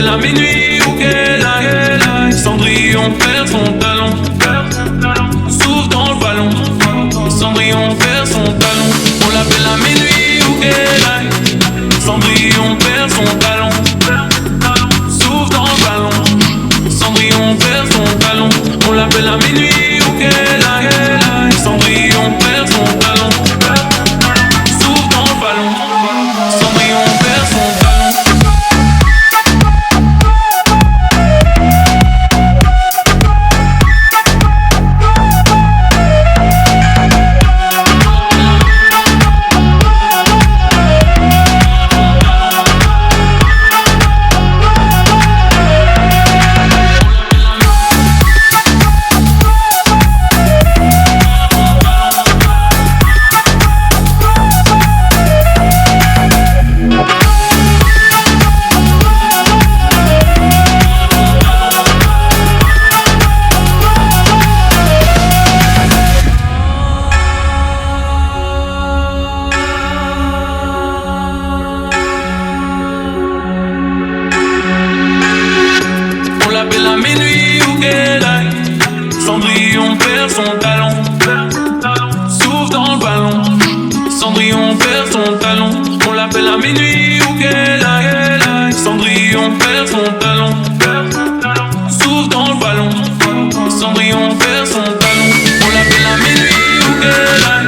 l'appelle à minuit ou qu'elle aille. Cendrillon perd son talon, souffle dans le ballon. Cendrillon perd son talon. On l'appelle à minuit ou qu'elle aille. Cendrillon perd son talon, souffle dans le ballon. Cendrillon perd son talon. On l'appelle à minuit ou qu'elle aille. Cendrillon perd son talon, souffle dans le ballon. Cendrillon perd son talon. L'appelle à minuit ou qu'elle aille. Cendrillon perd son talon, souffle dans le ballon. Cendrillon perd son talon. On l'appelle à minuit ou qu'elle aille. Cendrillon perd son talon, souffle dans le ballon. Cendrillon perd son talon. On l'appelle à minuit ou qu'elle aille.